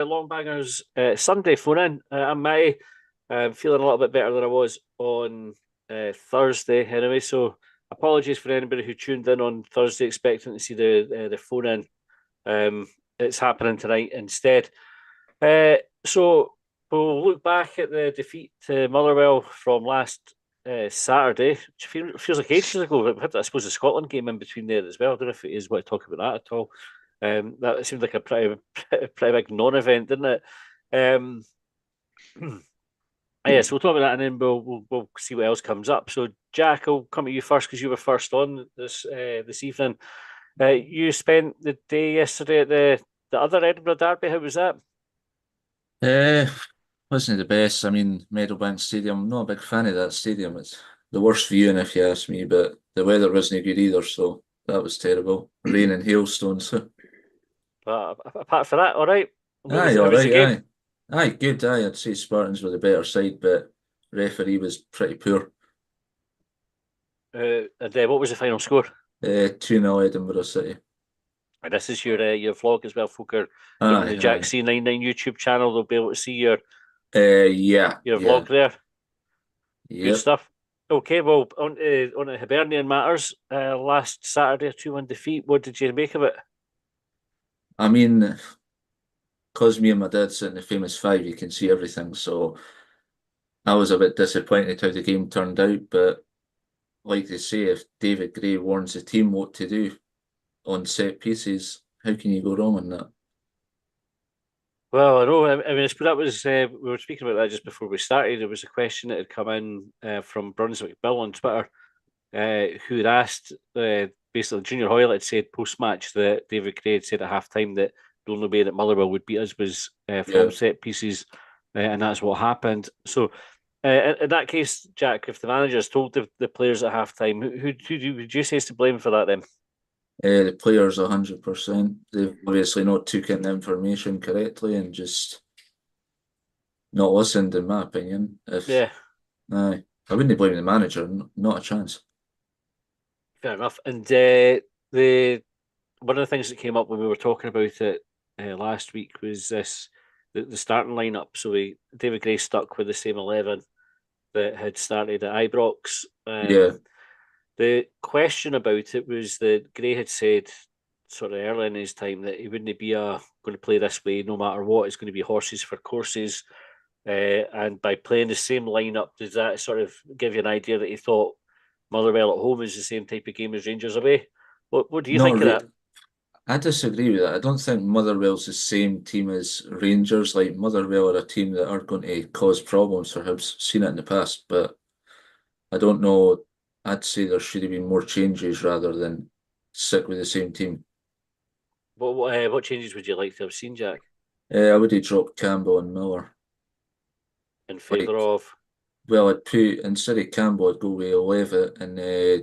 Long Bangers Sunday phone in. I'm Matty. I'm feeling a little bit better than I was on Thursday anyway. So apologies for anybody who tuned in on Thursday expecting to see the phone in. It's happening tonight instead. So we'll look back at the defeat to Motherwell from last Saturday, which feels like ages ago. We had, I suppose, the Scotland game in between there as well. I don't know if it is what to talk about that at all. That seemed like a pretty big non-event, didn't it? Um, yeah, so we'll talk about that, and then we'll see what else comes up. So, Jack, I'll come to you first because you were first on this evening. You spent the day yesterday at the other Edinburgh Derby. How was that? Uh, wasn't the best. I mean, Meadowbank Stadium, I'm not a big fan of that stadium. It's the worst viewing if you ask me, but the weather wasn't good either, so that was terrible. Rain and hailstones. But apart from that, all right. Aye, How all was the right, game? aye. Aye, good, aye. I'd say Spartans were the better side, but referee was pretty poor. And what was the final score? 2-0 Edinburgh City. And this is your vlog as well, folk are looking Aye, at the Jack aye. C99 YouTube channel. They'll be able to see Yeah, your yeah, vlog there. Good yep. stuff. Okay, well, on to Hibernian matters. Last Saturday, a 2-1 defeat. What did you make of it? I mean, because me and my dad sit in the famous five, you can see everything, so I was a bit disappointed how the game turned out, but like they say, if David Gray warns the team what to do on set pieces, how can you go wrong on that? Well, I know. I mean, that was we were speaking about that just before we started. There was a question that had come in from Brunswick Bill on Twitter, who had asked basically Junior Hoyle had said post match that David Gray had said at halftime that the only way that Motherwell would beat us was from Yeah. set pieces, and that's what happened. So, in that case, Jack, if the managers told the players at halftime, would you say is to blame for that then? The players 100%. They've obviously not taken the information correctly and just not listened, in my opinion. If Yeah, Aye, I wouldn't blame the manager, not a chance. fair enough. And the one of the things that came up when we were talking about it last week was the starting lineup. So David Gray stuck with the same 11 that had started at Ibrox. Yeah, The question about it was that Gray had said sort of early in his time that he wouldn't be going to play this way no matter what. It's going to be horses for courses. And by playing the same lineup, does that sort of give you an idea that he thought Motherwell at home is the same type of game as Rangers away? What do you not think of re that? I disagree with that. I don't think Motherwell's the same team as Rangers. Like Motherwell are a team that are going to cause problems for Hibs. Seen it in the past, but I don't know. I'd say there should have been more changes rather than stick with the same team. What changes would you like to have seen, Jack, I would have dropped Campbell and Miller. in Like, favour of? well, I'd put instead of Campbell, I'd go with Levitt and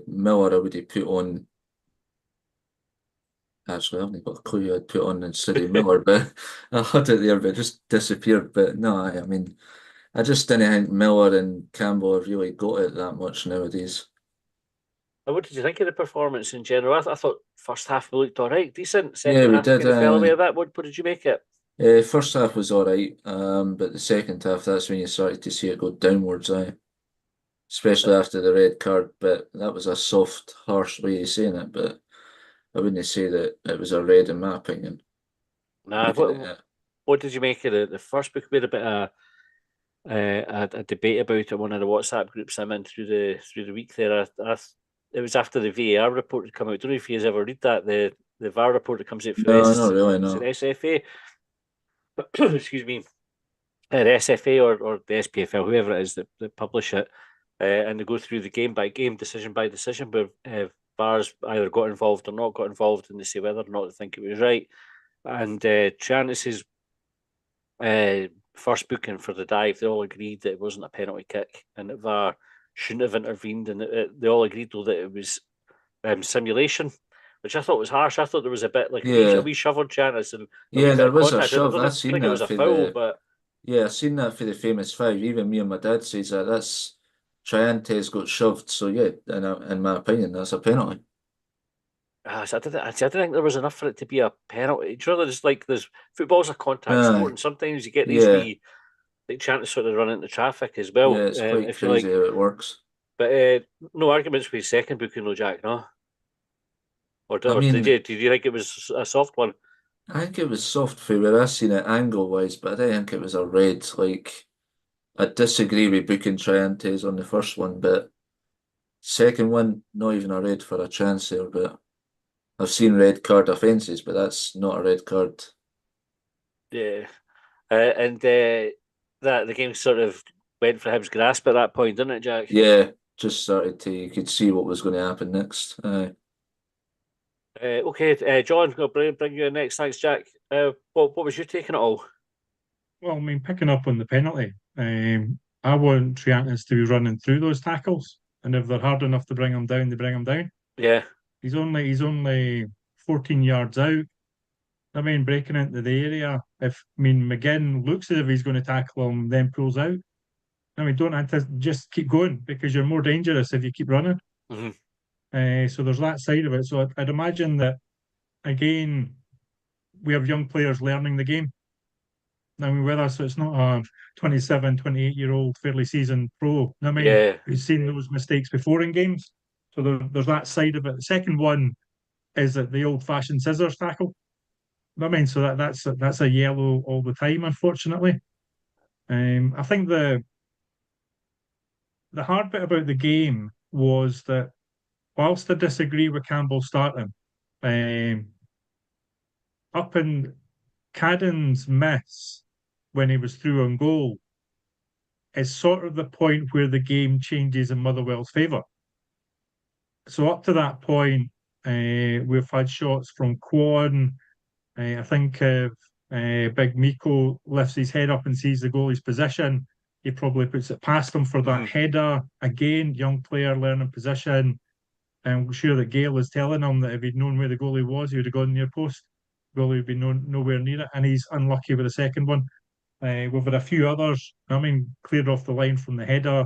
Miller. I would have put on. Actually, I haven't got a clue who I'd put on instead of Miller, but I had it there, but it just disappeared. But no, I mean, I just didn't think Miller and Campbell have really got it that much nowadays. What did you think of the performance in general? I thought first half we looked all right, decent. Yeah, Second we half did. kind of fell away a bit. What did you make it? First half was all right, but the second half, that's when you started to see it go downwards, Uh, especially after the red card. But that was a soft, harsh way of saying it, but I wouldn't say that it was a red in my opinion, Nah, looking at it. what did you make of the first book? We had a bit of a debate about it. One of the WhatsApp groups I'm in through the week there. It was after the VAR report had come out. I don't know if you've ever read that the VAR report that comes out for No, not really, is it no. SFA? Excuse me, the SFA or the SPFL, whoever it is that publish it, and they go through the game by game, decision by decision, where VAR's either got involved or not got involved, and they say whether or not they think it was right. And Triantis's first booking for the dive, they all agreed that it wasn't a penalty kick and that VAR shouldn't have intervened, and they all agreed though that it was simulation, which I thought was harsh. I thought there was a bit like a Yeah, wee shove on Janice and a wee yeah, bit there of was a contact. I shove. don't think it was a foul, but I seen that for the famous five. Even me and my dad says that Triantes got shoved. So yeah, in my opinion, that's a penalty. I didn't think there was enough for it to be a penalty. Do you know, there's like there's football's a contact sport, Aye, and sometimes you get these yeah, wee like trying to sort of run into traffic as yeah, well. it's quite If you crazy like, how it works. but no arguments with his second booking, no Jack, no. I Or did mean, you think it was a soft one? I think it was soft for where I seen it angle wise, but I didn't think it was a red. Like, I disagree with booking Triantes on the first one, but second one, not even a red for a chance there. But I've seen red card offences, but that's not a red card. Yeah, and that the game sort of went for Hibs' grasp at that point, didn't it, Jack? Yeah, just started to, you could see what was going to happen next. Okay, John, I'll bring you in next. Thanks, Jack. What was your take on it all? Well, I mean, picking up on the penalty, I want Triantis to be running through those tackles, and if they're hard enough to bring him down, they bring him down. Yeah. He's only 14 yards out. I mean, breaking into the area. I mean, McGinn looks as if he's going to tackle him, then pulls out. I mean, don't just keep going because you're more dangerous if you keep running. Hmm. So there's that side of it. So I'd imagine that again, we have young players learning the game. I mean, with us, it's not a 27, 28-year-old fairly seasoned pro. I mean, Yeah. we've seen those mistakes before in games. So there's that side of it. The second one is that the old-fashioned scissors tackle. I mean, so that's a yellow all the time, unfortunately. I think the hard bit about the game was that whilst I disagree with Campbell starting, um, up in Cadden's miss when he was through on goal is sort of the point where the game changes in Motherwell's favour. So up to that point, we've had shots from Kwon. I think Big Miko lifts his head up and sees the goalie's position. He probably puts it past him for that Hmm. header. Again, young player learning position. I'm sure that Gale is telling him that if he'd known where the goalie was, he would have gone near post. Goalie would be nowhere near it, and he's unlucky with the second one. We've had a few others. I mean, cleared off the line from the header.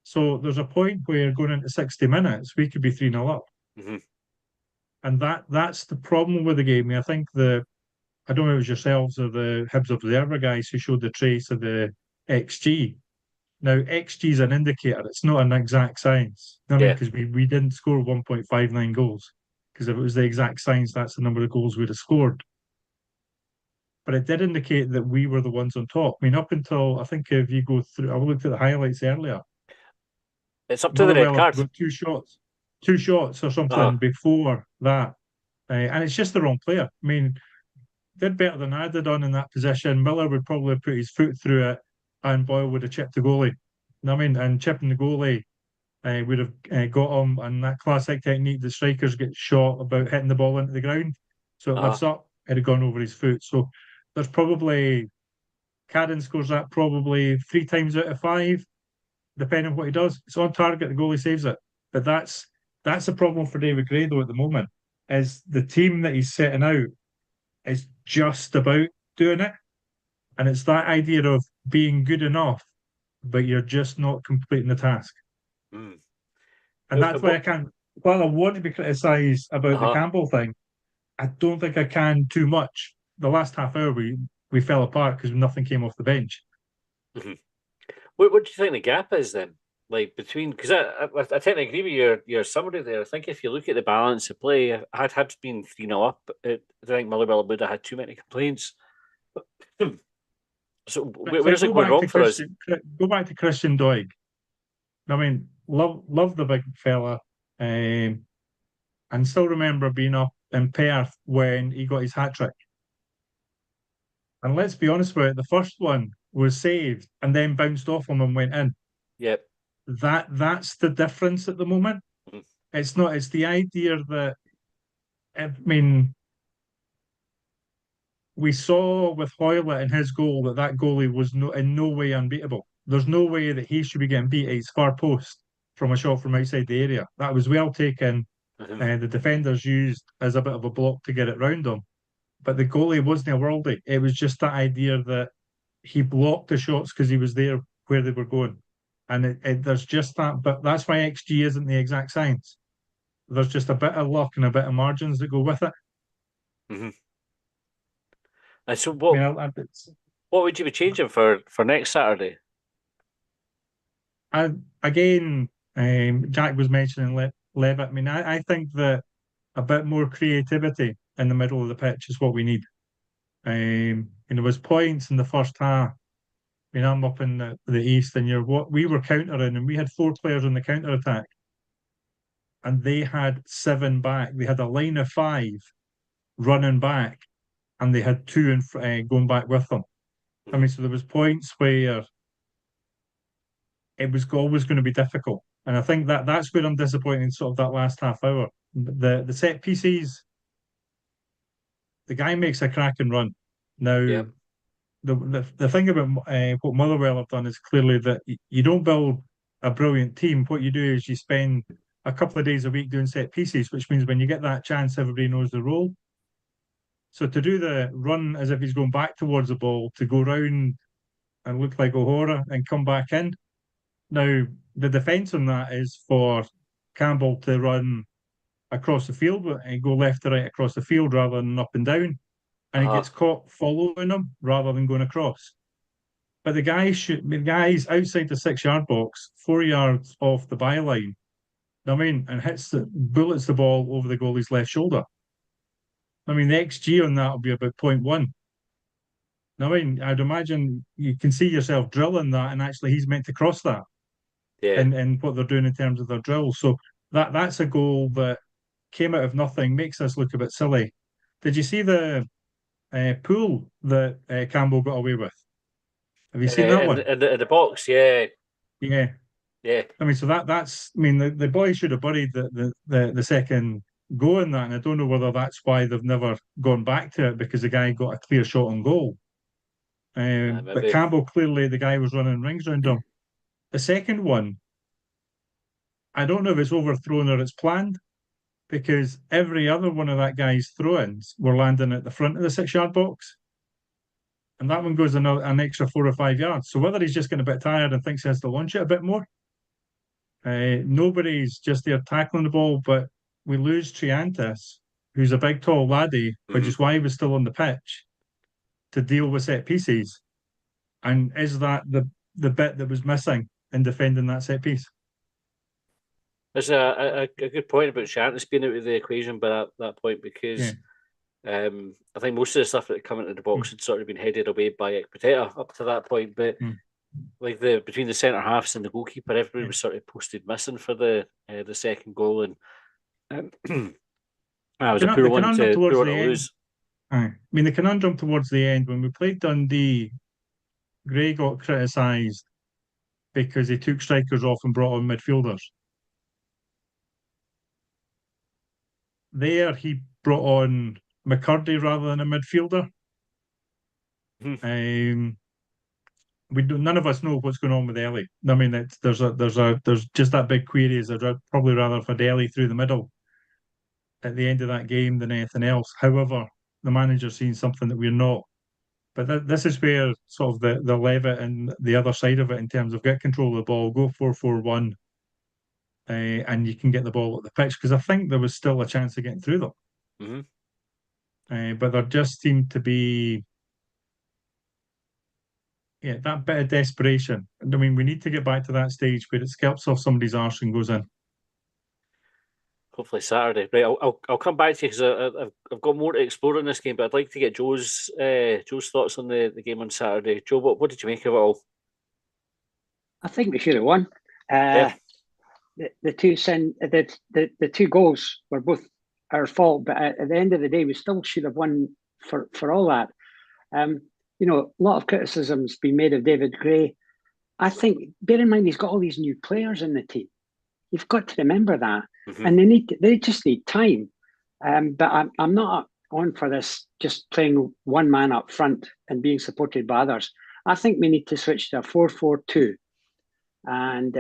So there's a point where going into 60 minutes, we could be 3-0 up. Hmm. And that's the problem with the game. I think I don't know if it was yourselves or the Hibs Observer guys who showed the trace of the XG. Now, XG is an indicator, it's not an exact science. I mean, Yeah. because we didn't score 1.59 goals. Because if it was the exact science, that's the number of goals we'd have scored. But it did indicate that we were the ones on top. I mean, up until I think if you go through, I looked at the highlights earlier. It's up to the red Motherwell have card. got two shots or Uh-huh. something before that, and it's just the wrong player. I mean, did better than I did on in that position. Miller would probably put his foot through it, and Boyle would have chipped the goalie. I mean, and chipping the goalie would have got him, and that classic technique that strikers get shot about hitting the ball into the ground, so it Uh-huh. lifts up. It had gone over his foot. So there's probably Cadden scores that probably 3 times out of 5 depending on what he does. It's on target, the goalie saves it. But that's a problem for David Gray though at the moment, is the team that he's setting out is just about doing it. And it's that idea of being good enough, but you're just not completing the task. Mm. And that's why I can't, while I want to be criticised about the Uh-huh. Campbell thing, I don't think I can too much. The last half hour we fell apart because nothing came off the bench. Hmm. What do you think the gap is then? Like between, because I tend to agree with your summary there. I think if you look at the balance of play, had Hibs been 3-0 up, I think Motherwell would have had too many complaints. So But it's like where's it going wrong for us? Go back to Christian Doig. I mean, love the big fella, and still remember being up in Perth when he got his hat trick. And let's be honest with it, the first one was saved and then bounced off him and went in. Yep. That's the difference at the moment. Mhm. It's not. It's the idea that I mean, we saw with Hoylett and his goal that goalie was in no way unbeatable. There's no way that he should be getting beat at his far post from a shot from outside the area. That was well taken. Mhm. And the defenders used as a bit of a block to get it round him. But the goalie wasn't a worldie. It was just that idea that he blocked the shots because he was there where they were going. And there's just that, but that's why XG isn't the exact science. there's just a bit of luck and a bit of margins that go with it. Mm-hmm. And so, what would you be changing for next Saturday? Again, Jack was mentioning Levitt. I mean, I think that a bit more creativity in the middle of the pitch is what we need. And there was points in the first half. I mean, I'm up in the east, and we were countering, and we had 4 players on the counter attack, and they had 7 back. They had a line of 5 running back, and they had 2 going back with them. I mean, so there was points where it was always going to be difficult, and I think that's where I'm disappointed in sort of that last half hour. The set pieces, the guy makes a cracking run. Now, Yep. the thing about what Motherwell have done is clearly that you don't build a brilliant team. What you do is you spend a couple of days a week doing set pieces, which means when you get that chance, everybody knows the role. So to do the run as if he's going back towards the ball, to go round and look like O'Hara and come back in. Now, the defence on that is for Campbell to run across the field and go left to right across the field rather than up and down. And he gets caught following him rather than going across. But the guy's outside the 6-yard box, 4 yards off the byline. I mean, and bullets the ball over the goalie's left shoulder. I mean, the XG on that will be about 0.1. I mean, I'd imagine you can see yourself drilling that, and actually he's meant to cross that. Yeah. And what they're doing in terms of their drill. So that's a goal that came out of nothing, makes us look a bit silly. Did you see the pool that Campbell got away with? Have you seen that one? In the box, yeah. Yeah. Yeah. I mean, so that's. I mean, the boys should have buried the second go in that, and I don't know whether that's why they've never gone back to it, because the guy got a clear shot on goal. But Campbell, clearly the guy was running rings around him. The second one, I don't know if it's overthrown or it's planned, because every other one of that guy's throw-ins were landing at the front of the 6-yard box. And that one goes an extra 4 or 5 yards. So whether he's just getting a bit tired and thinks he has to launch it a bit more, nobody's just there tackling the ball, but we lose Triantis, who's a big, tall laddie, which is why he was still on the pitch, to deal with set pieces. And is that the bit that was missing in defending that set piece? There's a good point about Triantis being out of the equation by that point, because I think most of the stuff that come into the box had sort of been headed away by Ekpiteta up to that point, but like between the centre halves and the goalkeeper, everybody was sort of posted missing for the second goal, and it was a poor one to lose. I mean, the conundrum towards the end, when we played Dundee, Gray got criticised because he took strikers off and brought on midfielders. There, he brought on McCurdy rather than a midfielder. None of us know what's going on with Elie. I mean, there's just that big query. I'd probably rather have had Elie through the middle at the end of that game than anything else. However, the manager's seen something that we're not. But this is where sort of the Levitt and the other side of it, in terms of get control of the ball, go 4-4-1, and you can get the ball at the pitch, because I think there was still a chance of getting through them. But there just seemed to be that bit of desperation. I mean, we need to get back to that stage where it scalps off somebody's arse and goes in. Hopefully Saturday. Right, I'll come back to you, because I've got more to explore in this game, but I'd like to get Joe's thoughts on the game on Saturday. Joe, what did you make of it all? I think we should have won. The two goals were both our fault, but at the end of the day, we still should have won for all that. A lot of criticism's been made of David Gray. I think, bear in mind, he's got all these new players in the team. You've got to remember that, and they just need time. But I'm not on for this just playing one man up front and being supported by others. I think we need to switch to a 4-4-2, and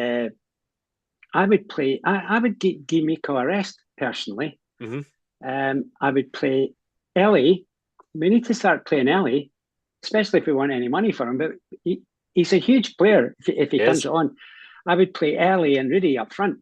I would play. I would give Miko a rest personally. I would play Elie. We need to start playing Elie, especially if we want any money for him. But he's a huge player if he comes on. I would play Elie and Rudy up front.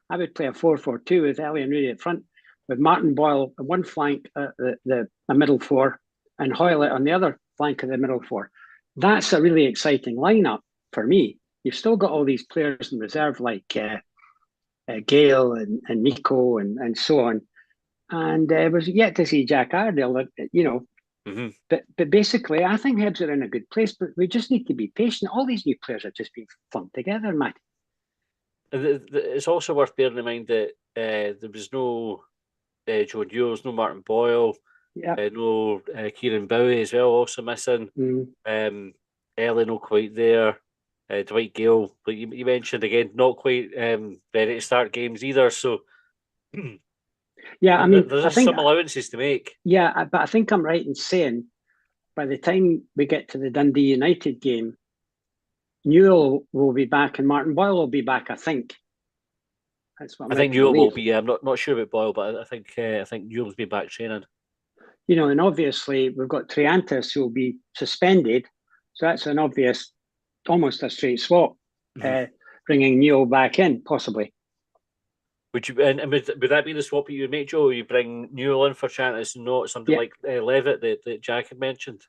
I would play a 4-4-2 with Elie and Rooney at front, with Martin Boyle on one flank, the middle four, and Hoylett on the other flank of the middle four. That's a really exciting lineup for me. You've still got all these players in reserve like Gale and Nico and so on. And was yet to see Jack Iredale, But basically, I think Hibs are in a good place, but we just need to be patient. All these new players are just being flunked together, Matt. It's also worth bearing in mind that there was no Joe Newell's, no Martin Boyle, no Kieran Bowie as well, also missing. Elie not quite there. Dwight Gale, like you mentioned again, not quite ready to start games either. So, yeah, I mean, there's some allowances to make. Yeah, but I think I'm right in saying by the time we get to the Dundee United game, Newell will be back and Martin Boyle will be back. I think. That's what I think Newell will be. I'm not sure about Boyle, but I think Newell's been back training. And obviously we've got Triantis who will be suspended, so that's an obvious, almost a straight swap. Bringing Newell back in, possibly. Would you? And would that be the swap you would make, Joe? You bring Newell in for Triantis and not somebody like Levitt that Jack had mentioned?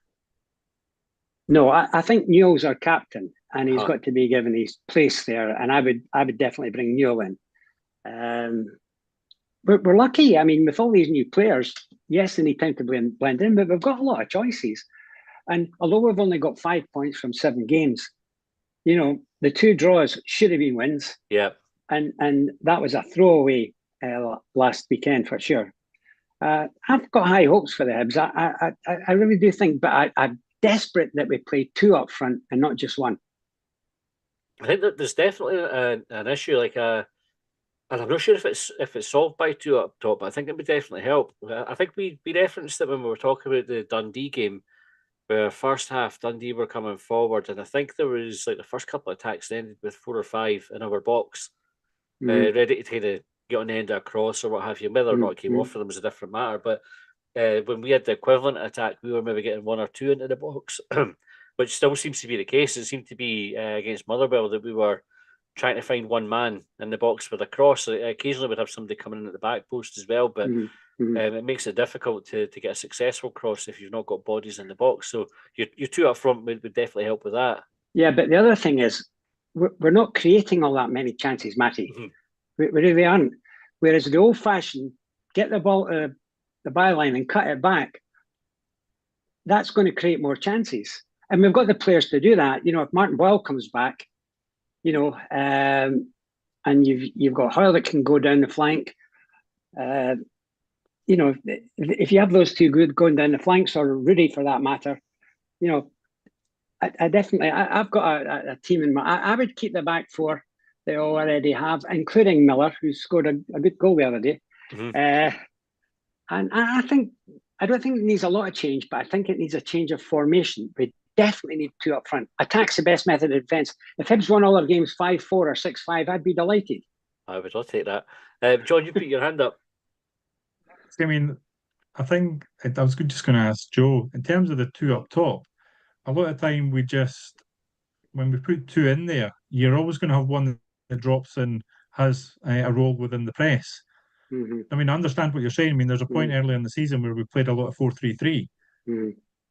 No, I think Newell's our captain, and he's got to be given his place there. And I would definitely bring Newell in. We're lucky. I mean, with all these new players, yes, they need time to blend in, but we've got a lot of choices. And although we've only got 5 points from 7 games, the 2 draws should have been wins. Yeah. And that was a throwaway last weekend for sure. I've got high hopes for the Hibs. I really do think, but I'm desperate that we play 2 up front and not just 1. I think that there's definitely an issue, and I'm not sure if it's solved by 2 up top, but I think it would definitely help. I think we referenced it when we were talking about the Dundee game, where first half Dundee were coming forward, and I think there was the first couple of attacks ended with 4 or 5 in our box, ready to kind of get on the end of a cross or what have you. Whether or not it came off for them is a different matter. But when we had the equivalent attack, we were maybe getting 1 or 2 into the box, which still seems to be the case. It seemed to be against Motherwell that we were trying to find one man in the box with a cross. So occasionally we'd have somebody coming in at the back post as well, but it makes it difficult to get a successful cross if you've not got bodies in the box. So your 2 up front would definitely help with that. Yeah, but the other thing is we're not creating all that many chances, Matty. We really aren't. Whereas the old-fashioned, get the ball to the byline and cut it back, that's going to create more chances. And we've got the players to do that. If Martin Boyle comes back, and you've got Hoyle that can go down the flank. If you have those 2 good going down the flanks, or Rudy for that matter, I definitely, I've got a team in mind. I would keep the back 4 they already have, including Miller, who scored a good goal the other day. And I don't think it needs a lot of change, but I think it needs a change of formation. We definitely need 2 up front. Attack's the best method of defence. If Hibs won all their games 5-4 or 6-5, I'd be delighted. I would not take that. John, you put your hand up. I mean, I think I was just going to ask Joe, in terms of the 2 up top, a lot of time when we put 2 in there, you're always going to have one that drops and has a role within the press. I mean, I understand what you're saying. I mean, there's a point earlier in the season where we played a lot of 4-3-3.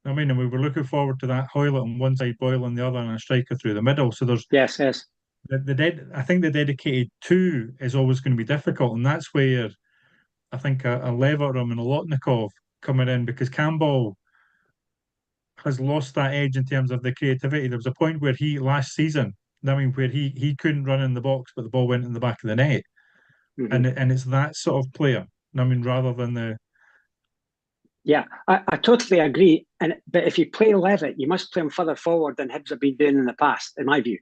I mean, and we were looking forward to that Hoylett on one side, Boyle on the other, and a striker through the middle. So there's yes. I think the dedicated 2 is always going to be difficult, and that's where I think a Levitt and a Lotnikov coming in, because Campbell has lost that edge in terms of the creativity. There was a point where last season, where he couldn't run in the box, but the ball went in the back of the net, and it's that sort of player. Rather than the. Yeah, I totally agree. But if you play Levitt, you must play him further forward than Hibs have been doing in the past, in my view.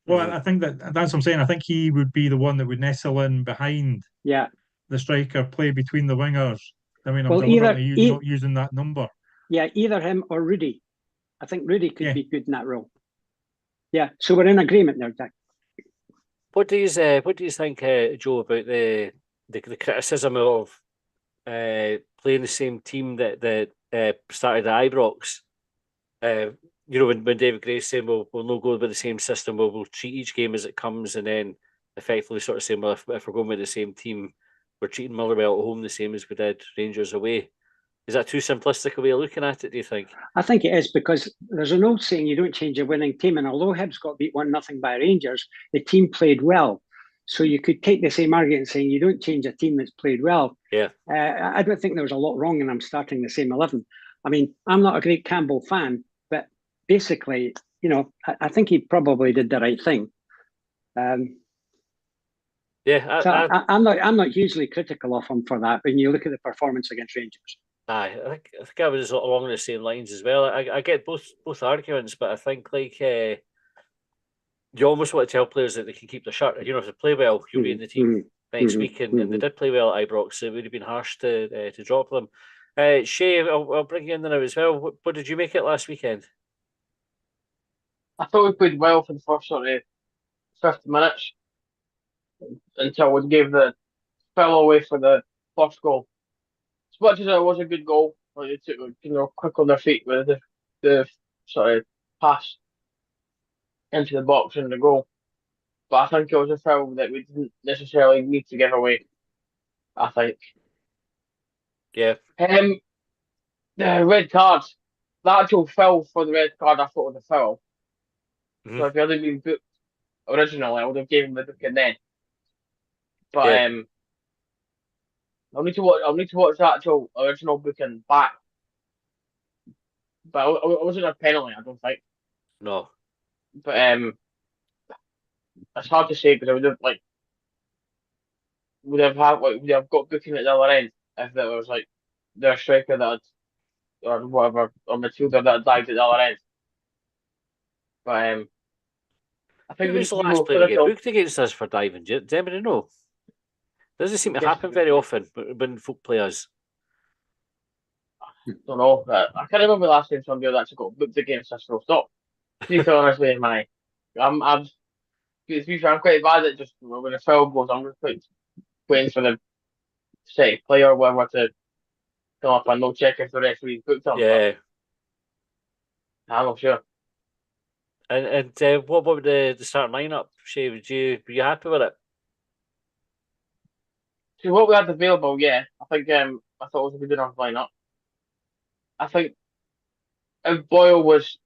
Well, I think that's what I'm saying. I think he would be the one that would nestle in behind the striker, play between the wingers. I'm deliberately not using that number. Yeah, either him or Rudy. I think Rudy could be good in that role. Yeah, so we're in agreement there, Jack. What do you think, Joe, about the criticism of playing the same team that started at Ibrox? When David Gray's saying we'll not go with the same system, we'll treat each game as it comes, and then effectively sort of saying, well, if we're going with the same team, we're treating Motherwell at home the same as we did Rangers away. Is that too simplistic a way of looking at it, do you think? I think it is, because there's an old saying, you don't change a winning team. And although Hibs got beat 1-0 by Rangers, the team played well. So you could take the same argument saying you don't change a team that's played well. Yeah. I don't think there was a lot wrong in them starting the same 11. I mean, I'm not a great Campbell fan, but basically, I think he probably did the right thing. I'm not hugely critical of him for that when you look at the performance against Rangers. I think I was along the same lines as well. I get both arguments, but I think you almost want to tell players that they can keep their shirt. If they play well, you'll be in the team next week, and they did play well at Ibrox, so it would have been harsh to drop them. Shay, I'll bring you in now as well. What did you make it last weekend? I thought we played well for the first sort of 50 minutes until we gave the foul away for the first goal. As much as it was a good goal, they took quick on their feet with the sort of pass into the box and the goal. But I think it was a foul that we didn't necessarily need to give away. I think. Yeah. The red card, the actual foul for the red card, I thought was a foul. Mm-hmm. So if he hadn't been booked originally, I would have given him the booking then. But yeah. I'll need to watch the actual original booking back. But it wasn't a penalty, I don't think. No. But it's hard to say, because I would have got booking at the other end if it was their striker or whatever, or midfielder that had dived at the other end. But I think who was the last player to get booked against us for diving? Does anybody know? Doesn't seem to happen very often when folk play us. I don't know. I can't remember the last time somebody actually got booked against us. Stop. To be honestly, I'm quite bad at just when a foul goes, I'm just waiting for the second player or whatever to come up and no check if the referee's booked them. Yeah. I'm not sure. And what about the starting lineup, Shay? Were you happy with it? So what we had available, yeah, I think I thought it was a good enough lineup. I think if Boyle was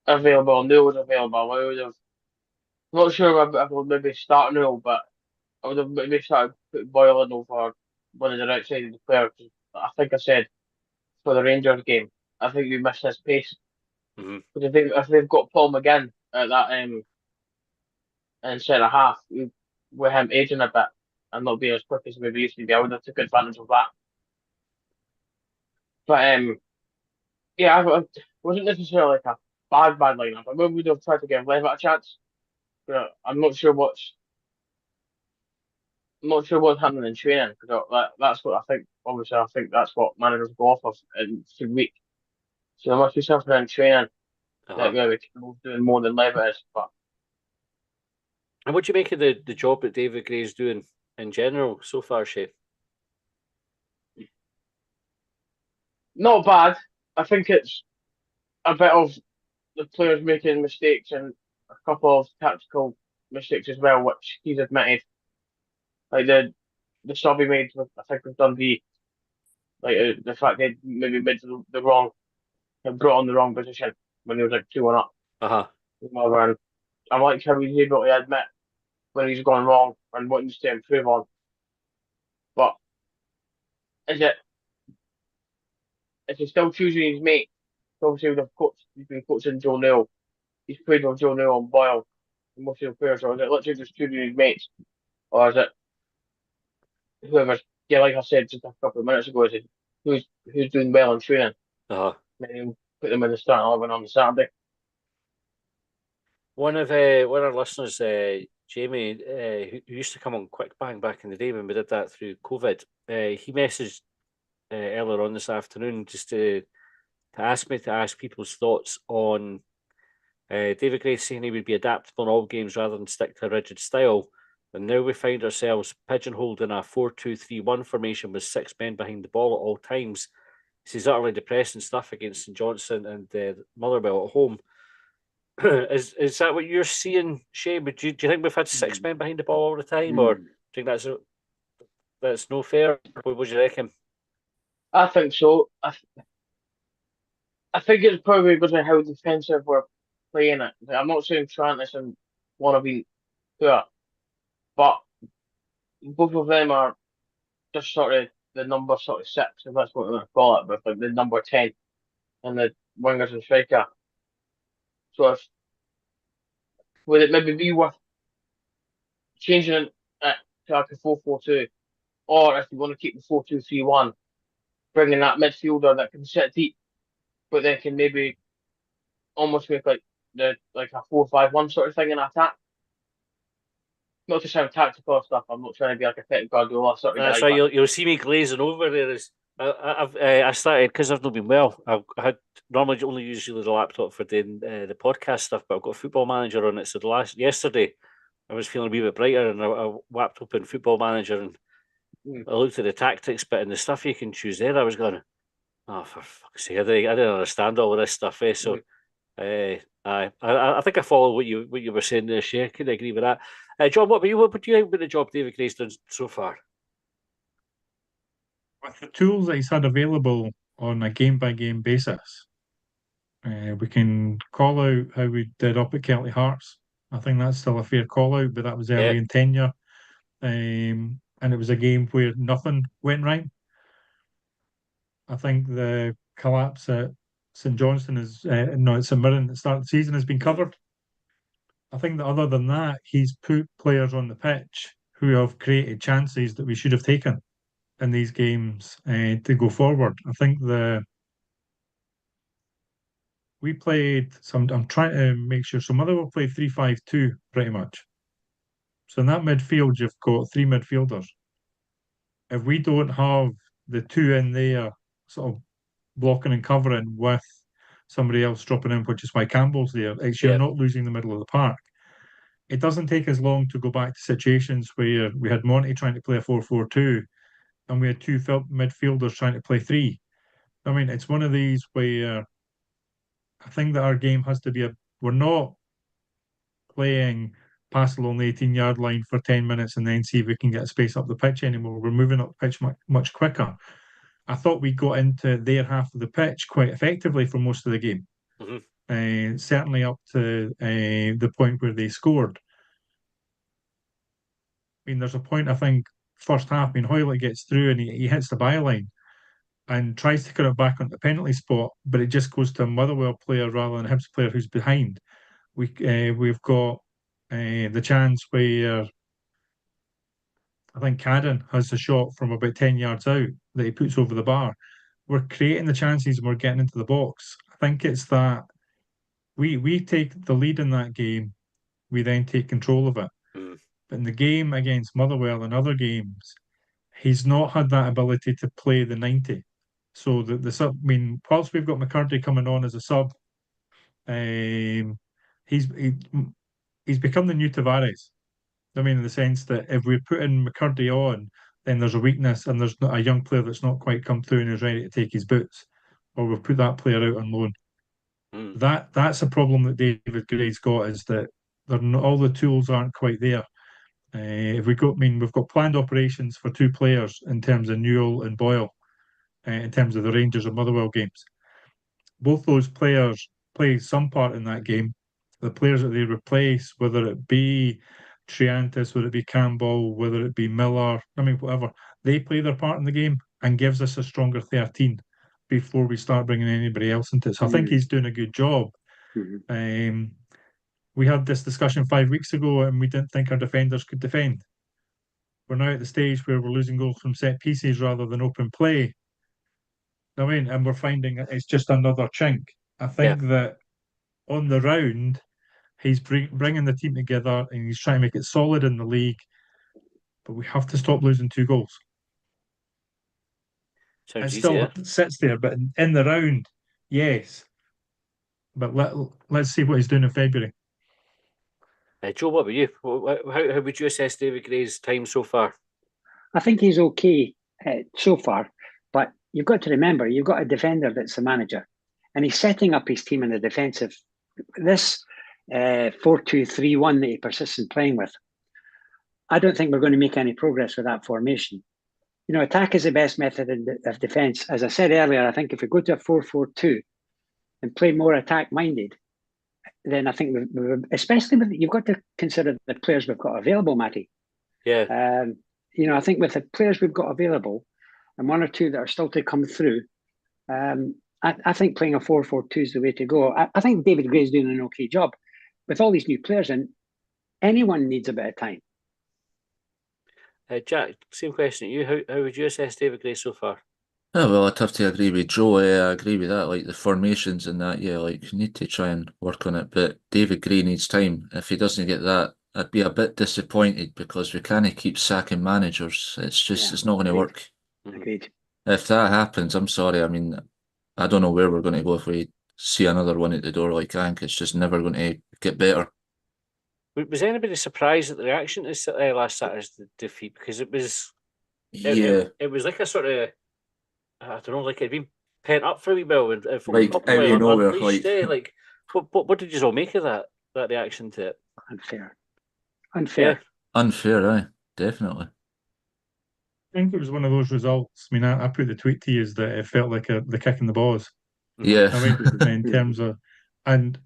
available, Neil was available, I would have. I'm not sure if I would maybe start Neil, but I would have maybe started putting Boyle in over one of the right side of the players. I think I said for the Rangers game, I think we missed his pace. Mm-hmm. But if they've got Paul McGinn at that in centre half, with him aging a bit and not being as quick as maybe used to be, I would have took advantage of that. But yeah, it wasn't necessarily a bad lineup. I maybe would have tried to give Levitt a chance, but I'm not sure what's happening in training, because that's what I think. Obviously, I think that's what managers go off of in the week. So there must be something in training that maybe Campbell's doing more than Levitt is. But and what do you make of the job that David Gray's doing in general so far, Shay? Not bad. I think it's a bit of the players making mistakes and a couple of tactical mistakes as well, which he's admitted. Like the sub he made with, I think, with Dundee, the fact they maybe made the wrong, brought on the wrong position when he was 2-1 up. And I like how he's able to admit when he's gone wrong and what he needs to improve on. But is he still choosing his mate? Obviously, he's been coaching Joe Neal. He's played with Joe Neal and Boyle and most of the players. Or is it literally just choosing his mates? Or is it whoever? Yeah, like I said just a couple of minutes ago, is it who's doing well in training? Then put them in the starting 11 on the Saturday. One of our listeners, Jamie, who used to come on Quick Bang back in the day when we did that through COVID, he messaged earlier on this afternoon just to ask me to ask people's thoughts on David Gray saying he would be adaptable in all games rather than stick to a rigid style. And now we find ourselves pigeonholed in a 4-2-3-1 formation with 6 men behind the ball at all times. This is utterly depressing stuff against St Johnstone and Motherwell at home. Is that what you're seeing, Shay? But do you think we've had 6 men behind the ball all the time, or do you think that's no fair? What would you reckon? I think so. I think it's probably because of how defensive we're playing it. I'm not saying Trantis and want to be poor, but both of them are just sort of the number sort of 6, if that's what we want to call it, with like the number 10 and the wingers and striker. So if would it maybe be worth changing it to like a 4-4-2, or if you want to keep the 4-2-3-1, bringing that midfielder that can sit deep, but they can maybe almost make like a 4-5-1 sort of thing in attack. Not to sound tactical or stuff. I'm not trying to be like a Pep Guardiola sort of That's guy. right. You'll see me glazing over there. I started because I've not been well. I had normally only usually the laptop for doing the podcast stuff, but I've got a Football Manager on it. So yesterday I was feeling a wee bit brighter, and I whapped open Football Manager and I looked at the tactics bit and the stuff you can choose there. I was going, oh, for fuck's sake! I didn't understand all of this stuff. So, I think I follow what you were saying there, Shay. I couldn't agree with that. John, what do you think about the job David Gray's done so far? With the tools that he's had available on a game-by-game basis, we can call out how we did up at Kelty Hearts. I think that's still a fair call-out, but that was early in tenure. And it was a game where nothing went right. I think the collapse at St Johnstone at St Mirren at the start of the season has been covered. I think that other than that, he's put players on the pitch who have created chances that we should have taken in these games to go forward. I think we played some. I'm trying to make sure. So Motherwell played 3-5-2 pretty much. So in that midfield, you've got 3 midfielders. If we don't have the 2 in there, sort of blocking and covering with somebody else dropping in, which is why Campbell's there, you're not losing the middle of the park. It doesn't take as long to go back to situations where we had Monty trying to play a 4-4-2 and we had 2 midfielders trying to play 3. I mean, it's one of these where I think that our game has to be we're not playing past along the 18-yard line for 10 minutes and then see if we can get space up the pitch anymore. We're moving up the pitch much quicker. I thought we got into their half of the pitch quite effectively for most of the game. Certainly up to the point where they scored. I mean, there's a point, I think, first half, Hoylett gets through and he hits the byline and tries to cut it back on the penalty spot, but it just goes to a Motherwell player rather than a Hibs player who's behind. We've got the chance where I think Cadden has a shot from about 10 yards out that he puts over the bar. We're creating the chances and we're getting into the box. I think it's that we take the lead in that game, we then take control of it. But in the game against Motherwell and other games, he's not had that ability to play the 90. So the sub, I mean, whilst we've got McCurdy coming on as a sub, he's become the new Tavares. I mean, in the sense that if we're putting McCurdy on, then there's a weakness and there's not a young player that's not quite come through and is ready to take his boots, or we'll put that player out on loan. That's a problem that David Gray's got, is that all the tools aren't quite there. We've got planned operations for 2 players in terms of Newell and Boyle, in terms of the Rangers and Motherwell games. Both those players play some part in that game. The players that they replace, whether it be Triantis, whether it be Campbell, whether it be Miller, whatever, they play their part in the game and gives us a stronger 13 before we start bringing anybody else into it. So I think he's doing a good job. We had this discussion 5 weeks ago and we didn't think our defenders could defend. We're now at the stage where we're losing goals from set pieces rather than open play. And we're finding it's just another chink. I think that on the round, he's bringing the team together and he's trying to make it solid in the league. But we have to stop losing 2 goals. Sounds it still sits there, but in the round, yes. But let's see what he's doing in February. Joe, what about you? How would you assess David Gray's time so far? I think he's okay so far, but you've got to remember, you've got a defender that's the manager, and he's setting up his team in the defensive. This 4-2-3-1 that he persists in playing with. I don't think we're going to make any progress with that formation. You know, attack is the best method of defence. As I said earlier, I think if we go to a 4-4-2 and play more attack-minded, then I think, especially with, you've got to consider the players we've got available, Matty. Yeah. You know, I think with the players we've got available and one or two that are still to come through, I think playing a 4-4-2 is the way to go. I think David Gray's doing an okay job. With all these new players in, anyone needs a bit of time. Jack, same question to you. How would you assess David Gray so far? Oh, well, I'd have to agree with Joe. I agree with that. Like the formations and that, yeah, like you need to try and work on it. But David Gray needs time. If he doesn't get that, I'd be a bit disappointed because we can't keep sacking managers. It's just, it's not going to work. Agreed. If that happens, I'm sorry. I mean, I don't know where we're going to go if we see another one at the door. Like, I think it's just never going to get better. Was anybody surprised at the reaction to last Saturday's defeat? Because it was, it was like a sort of, I don't know, like it'd been pent up for a wee while, and like out of nowhere, like what did you all make of that reaction to it? Unfair, aye, definitely. I think it was one of those results. I mean, I put the tweet to you is that it felt like the kick in the balls. Yeah. I mean, in terms of, and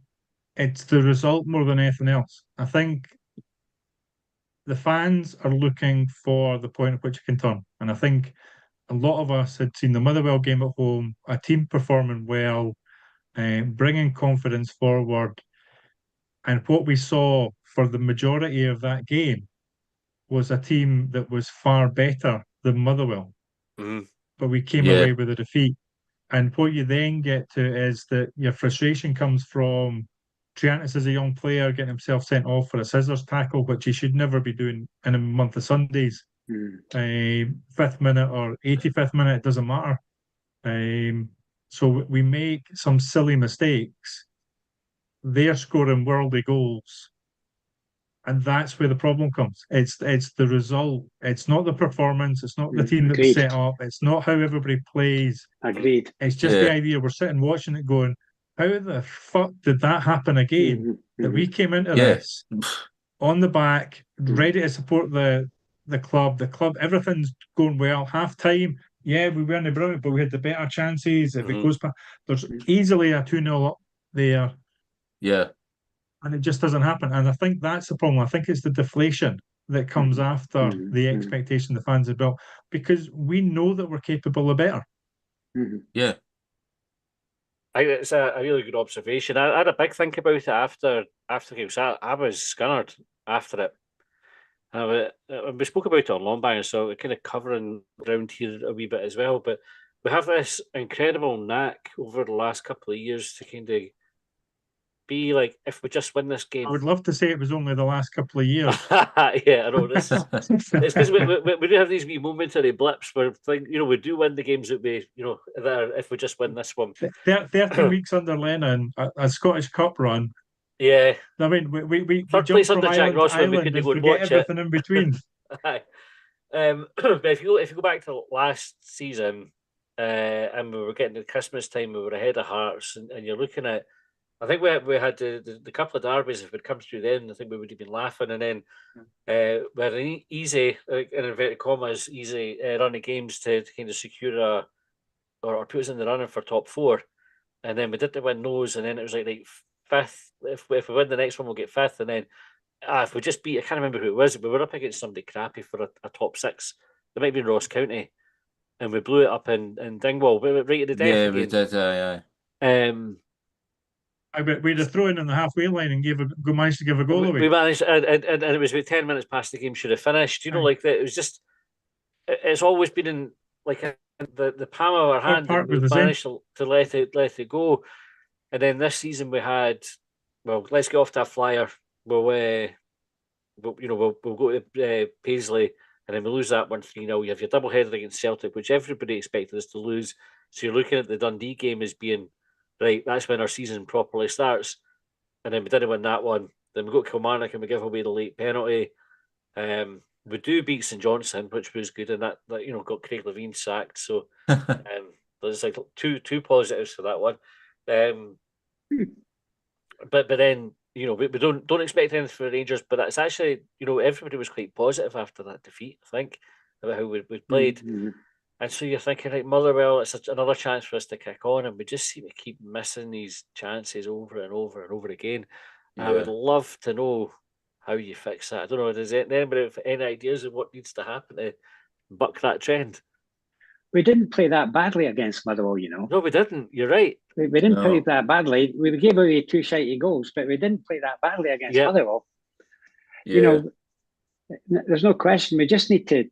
it's the result more than anything else. I think the fans are looking for the point at which it can turn. And I think a lot of us had seen the Motherwell game at home, a team performing well, bringing confidence forward. And what we saw for the majority of that game was a team that was far better than Motherwell. But we came away with a defeat. And what you then get to is that your frustration comes from Triantis as a young player getting himself sent off for a scissors tackle, which he should never be doing in a month of Sundays. 5th minute or 85th minute, it doesn't matter. So we make some silly mistakes. They're scoring worldly goals. And that's where the problem comes. It's the result. It's not the performance. It's not the team that was set up. It's not how everybody plays. Agreed. It's just the idea we're sitting watching it going, how the fuck did that happen again? That we came into this on the back, ready to support the club. The club, everything's going well. Half time, yeah, we weren't brilliant, but we had the better chances. If it goes past, there's easily a 2-0 up there. Yeah. And it just doesn't happen. And I think that's the problem. I think it's the deflation that comes after the expectation the fans have built, because we know that we're capable of better. Yeah. I think it's a really good observation. I had a big think about it after the game. So I was scunnered after it. And we spoke about it on Longbang, so we're kind of covering around here a wee bit as well. But we have this incredible knack over the last couple of years to kind of be like, if we just win this game. I would love to say it was only the last couple of years. Yeah, I know. It's because we do have these wee momentary blips where, we do win the games that we, that are, if we just win this one. 13 weeks under Lennon, a Scottish Cup run. Yeah. I mean, we third jumped place under Jack Ross when we couldn't go and watch everything in between. But if you go back to last season, and we were getting to Christmas time, we were ahead of Hearts, and you're looking at, I think we had the couple of derbies. If we'd come through then, I think we would have been laughing. And then we had an easy, in inverted commas, easy run of games to kind of secure or put us in the running for top 4. And then we didn't win those, and then it was like 5th. If we win the next one, we'll get 5th. And then if we just beat, I can't remember who it was. We were up against somebody crappy for a top 6. It might be Ross County, and we blew it up in Dingwall right at the death. Yeah, again. we did. We'd have thrown in the halfway line and managed to give a goal away. We managed, and it was about 10 minutes past the game should have finished. Like that. It was just, it's always been in like the palm of our hand. We managed to let it go. And then this season we had, well, let's get off to a flyer. We'll go to Paisley, and then we lose that 1-3-0. You have your double header against Celtic, which everybody expected us to lose. So you're looking at the Dundee game as being, right, that's when our season properly starts. And then we didn't win that one. Then we go to Kilmarnock and we give away the late penalty. We do beat St Johnstone, which was good, and that got Craig Levein sacked. So there's like two positives for that one. But then we don't expect anything for Rangers, but that's actually, everybody was quite positive after that defeat, I think, about how we played. Mm-hmm. And so you're thinking, like, Motherwell, it's another chance for us to kick on, and we just seem to keep missing these chances over and over and over again. And I would love to know how you fix that. I don't know, does anybody have any ideas of what needs to happen to buck that trend? We didn't play that badly against Motherwell, No, we didn't. You're right. We didn't play that badly. We gave away 2 shitey goals, but we didn't play that badly against Motherwell. There's no question. We just need to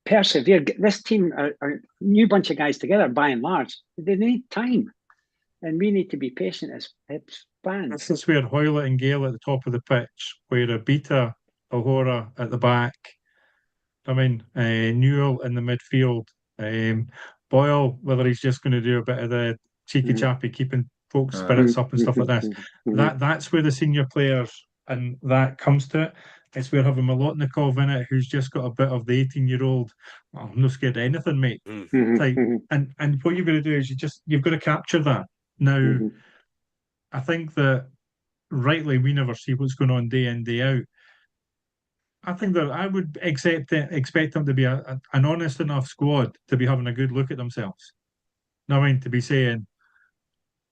persevere. This team are a new bunch of guys together, by and large. They need time, and we need to be patient as Hibs fans. This is where Hoylett and Gale at the top of the pitch, where Abita, O'Hora at the back. I mean, Newell in the midfield. Boyle, whether he's just going to do a bit of the cheeky chappy, keeping folks' spirits up and stuff like this. That's where the senior players, and that comes to it. It's where having Molotnikov in it, who's just got a bit of the 18-year-old, I'm not scared of anything, mate. Type. And what you're going to do is you've got to capture that. Now, I think that rightly we never see what's going on day in, day out. I think that I would expect them to be an honest enough squad to be having a good look at themselves. I mean, to be saying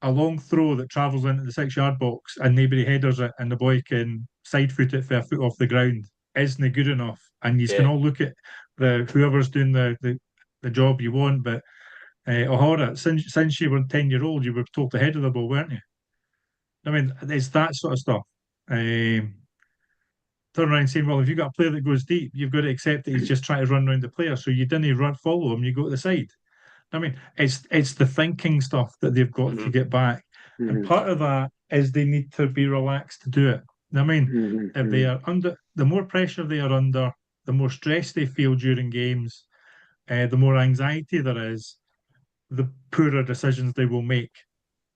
a long throw that travels into the 6-yard box and nobody headers it and the boy can side foot it for a foot off the ground isn't good enough. And you can all look at whoever's doing the job you want. But O'Hara, since you were 10-year-old, you were told to header the ball, weren't you? I mean, it's that sort of stuff. Turn around saying, well, if you've got a player that goes deep, you've got to accept that he's just trying to run around the player. So you didn't follow him, you go to the side. I mean, it's the thinking stuff that they've got to get back. And part of that is they need to be relaxed to do it. I mean, if they are under, the more pressure they are under, the more stress they feel during games, the more anxiety there is, the poorer decisions they will make.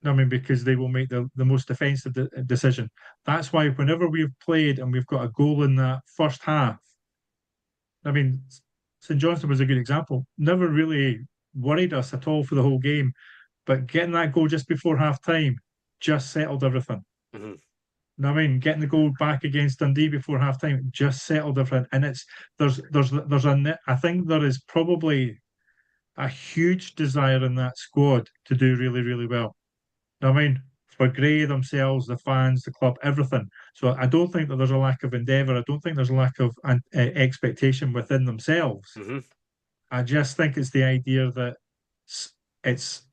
I mean, because they will make the most defensive decision. That's why whenever we've played and we've got a goal in that first half, I mean, St Johnstone was a good example. Never really worried us at all for the whole game, but getting that goal just before half time just settled everything. I mean, getting the goal back against Dundee before half time just settled everything. And I think there is probably a huge desire in that squad to do really, really well. I mean, for Gray themselves, the fans, the club, everything. So I don't think that there's a lack of endeavour. I don't think there's a lack of expectation within themselves. I just think it's the idea that it's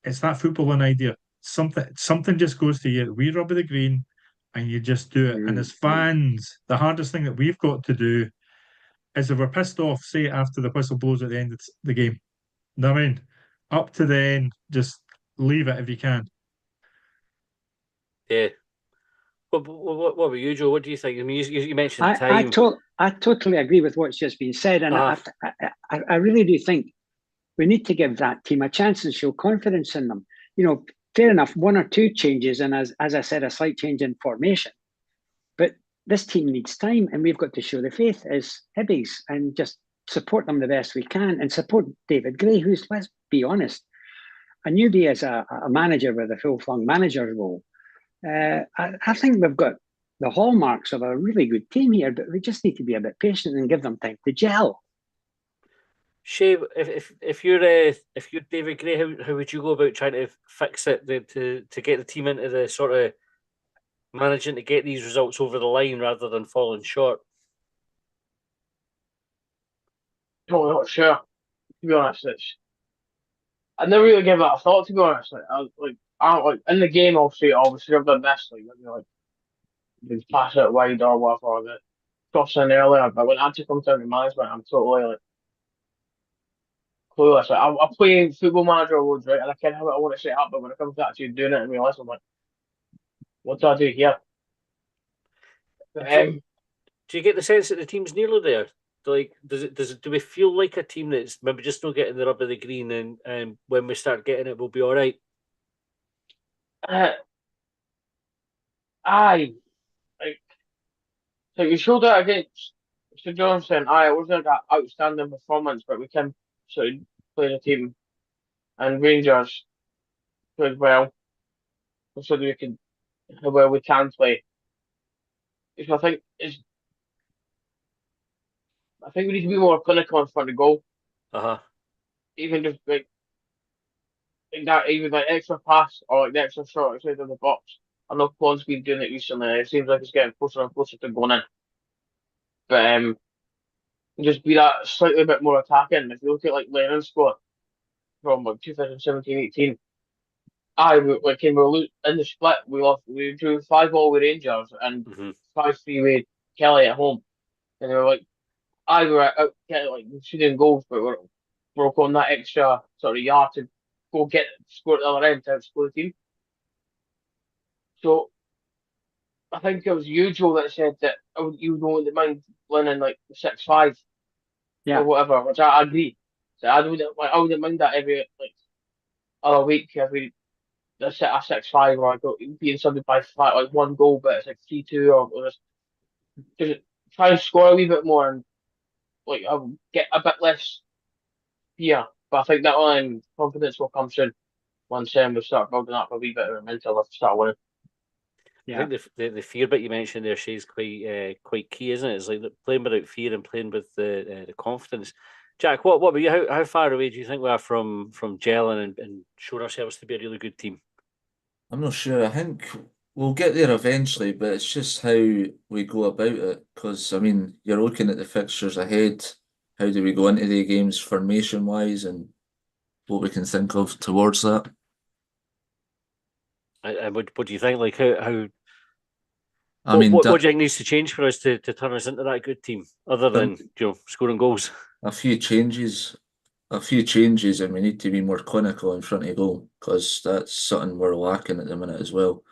that footballing idea. Something just goes to you. We rub of the green, and you just do it. And as fans, the hardest thing that we've got to do is, if we're pissed off, say it after the whistle blows at the end of the game. You know what I mean? Up to the end, just leave it if you can. Yeah. What about you, Joe? What do you think? I mean, you mentioned time. I totally agree with what's just been said, and I really do think we need to give that team a chance and show confidence in them. Fair enough, 1 or 2 changes, and as I said, a slight change in formation. But this team needs time, and we've got to show the faith as Hibbies and just support them the best we can, and support David Gray, who's, let's be honest, a newbie as a manager with a full-flung manager role. I think we've got the hallmarks of a really good team here, but we just need to be a bit patient and give them time to gel. Shay, if you're David Gray, how would you go about trying to fix it to get the team into the sort of managing to get these results over the line rather than falling short? I'm not sure. To be honest, I never really gave that a thought. To be honest, like in the game, obviously I've done this, like pass it wide or whatever, that cross in earlier. But when it actually comes down to management, I'm totally like clueless. Like, I play Football Manager awards, right, and I kind of how I want to set up, but when it comes to actually doing it in real life, I'm like, what do I do here? Do you get the sense that the team's nearly there? Like, do we feel like a team that's maybe just not getting the rub of the green, and when we start getting it, we'll be all right? Aye, so you showed that against St Johnstone. It wasn't like an outstanding performance, but we can sort of play the team, and Rangers played well. So we could how well we can play. Because I think we need to be more clinical in front of goal. Even just like that, even like extra pass or like the extra shot outside of the box. I know Claude's been doing it recently. It seems like it's getting closer and closer to going in. But just be that slightly bit more attacking. If you look at like Lennon's squad from like 2017-18, like we were in the split. We drew 5-5 with Rangers and 5-3 with Kelly at home, and they were like, we were out getting like shooting goals, but we're on that extra sort of yard to go score at the other end to outscore the team. So I think it was you, Joe, that said that you don't mind winning like 6-5 or whatever, which I agree. So I wouldn't mind that every like other week if we set a 6-5 or I go beating somebody by like one goal, but it's like 3-2 or just try and score a wee bit more and like I'll get a bit less fear. But I think that confidence will come soon once we start building up a wee bit of momentum and start winning. I think the fear bit you mentioned there, Shay's quite key, isn't it? It's like playing without fear and playing with the confidence. Jack, what about you? How far away do you think we are from gelling and showing ourselves to be a really good team? I'm not sure. I think we'll get there eventually, but it's just how we go about it. Because, I mean, you're looking at the fixtures ahead. How do we go into the games formation-wise and what we can think of towards that? And what do you think? Like how I mean, what do you think needs to change for us to turn us into that good team, other than scoring goals? a few changes, and we need to be more clinical in front of goal because that's something we're lacking at the minute as well.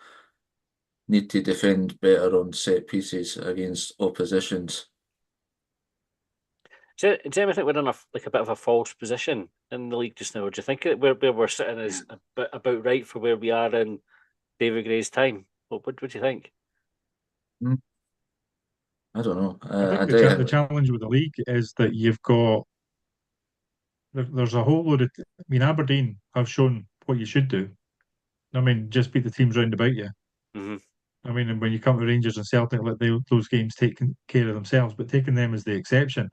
Need to defend better on set pieces against oppositions. Do you ever think we're in a bit of a false position in the league just now? Or do you think where we're sitting is about right for where we are in David Gray's time? What do you think? I don't know. I think the challenge with the league is that you've got there's a whole load of. I mean, Aberdeen have shown what you should do. I mean, just beat the teams round about you. I mean, and when you come to Rangers and Celtic, let those games take care of themselves, but taking them as the exception.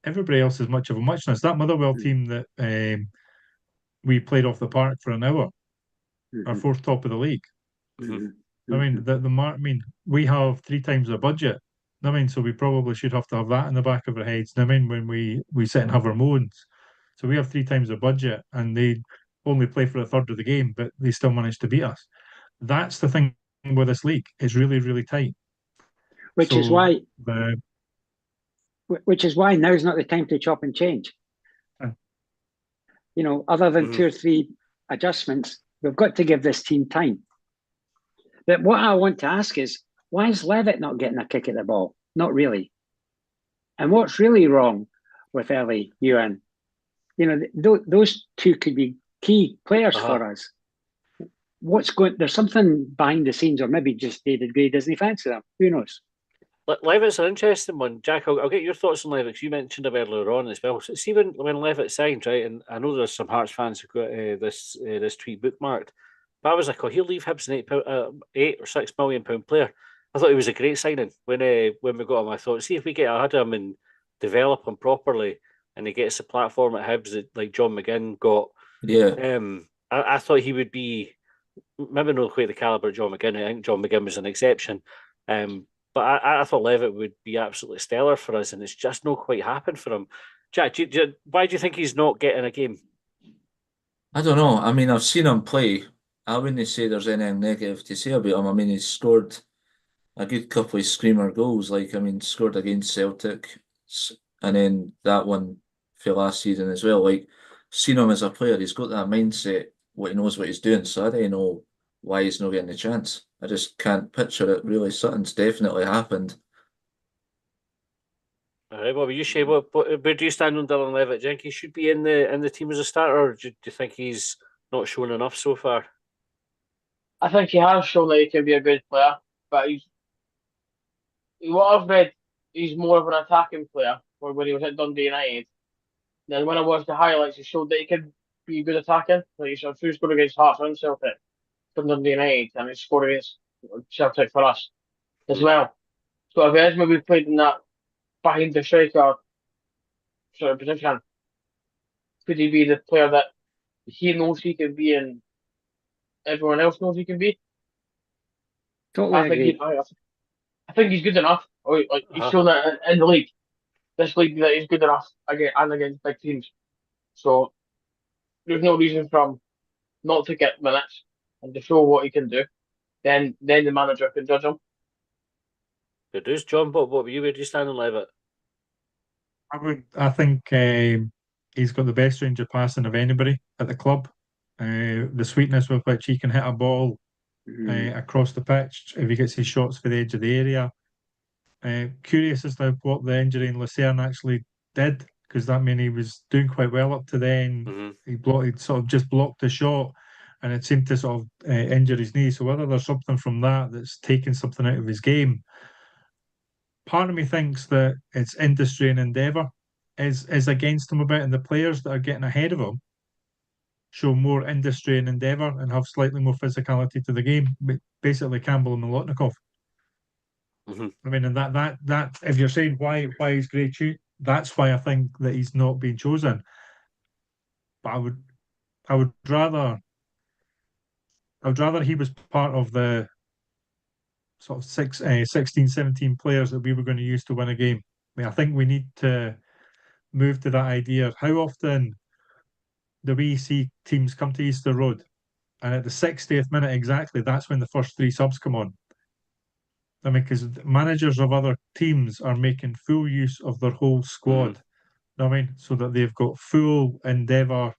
Everybody else is much of a muchness. That Motherwell team that we played off the park for an hour, our fourth top of the league. I mean, we have 3 times our budget. I mean, so we probably should have to have that in the back of our heads. I mean, when we sit and have our moans. So we have 3 times our budget and they only play for a third of the game, but they still manage to beat us. That's the thing with this league. It's really, really tight. Which is why now's not the time to chop and change. Other than 2 or 3 adjustments, we've got to give this team time. But what I want to ask is, why is Levitt not getting a kick at the ball? Not really. And what's really wrong with Elie, Youan? Those 2 could be key players for us. There's something behind the scenes, or maybe just David Gray doesn't fancy them. Who knows? Levitt's an interesting one. Jack, I'll get your thoughts on Levitt, because you mentioned him earlier on as well. So see when Levitt signed, right, and I know there's some Hearts fans who got this tweet bookmarked, but I was like, he'll leave Hibs an £8 or £6 million player. I thought he was a great signing when we got him. I thought, see if we get ahead of him and develop him properly, and he gets a platform at Hibs that like John McGinn got. Yeah. I thought he would be maybe not quite the calibre of John McGinn. I think John McGinn was an exception. But I thought Levitt would be absolutely stellar for us, and it's just not quite happened for him. Jack, why do you think he's not getting a game? I don't know. I mean, I've seen him play. I wouldn't say there's anything negative to say about him. I mean, he's scored a good couple of screamer goals. Scored against Celtic, and then that one for last season as well. Seen him as a player, he's got that mindset, he knows what he's doing. So I don't know why he's not getting a chance. I just can't picture it really. Something's definitely happened. All right, what about you, Shay? Where do you stand on Dylan Levitt? Do you think he should be in the team as a starter, or do you think he's not shown enough so far? I think he has shown that he can be a good player, but what I've read, he's more of an attacking player. Or when he was at Dundee United, then when I watched the highlights, he showed that he could be good attacking. Like he's sure scored against Hearts and Celtic. for Dundee United and he scored against Celtic for us as well. So if he has maybe played in that behind the striker sort of position, could he be the player that he knows he can be and everyone else knows he can be? Totally I think agree. I think he's good enough. Like he's shown that in the league, this league, that he's good enough against big teams. So there's no reason for him not to get minutes and to show what he can do. Then the manager can judge him. Good news, John. What were you? Where do you stand on Levitt? I think he's got the best range of passing of anybody at the club. The sweetness with which he can hit a ball across the pitch if he gets his shots for the edge of the area. Curious as to what the injury in Lucerne actually did, because that meant he was doing quite well up to then. He sort of just blocked the shot, and it seemed to sort of injure his knee. So whether there's something from that's taken something out of his game, part of me thinks that it's industry and endeavour is against him a bit, and the players that are getting ahead of him show more industry and endeavour and have slightly more physicality to the game. Basically, Campbell and Molotnikov. I mean, and that if you're saying why he's great, that's why I think that he's not being chosen. But I would rather he was part of the sort of 16, 17 players that we were going to use to win a game. I mean, I think we need to move to that idea. How often do we see teams come to Easter Road and at the 60th minute exactly, that's when the first three subs come on? I mean, because managers of other teams are making full use of their whole squad. You know what I mean? So that they've got full endeavour,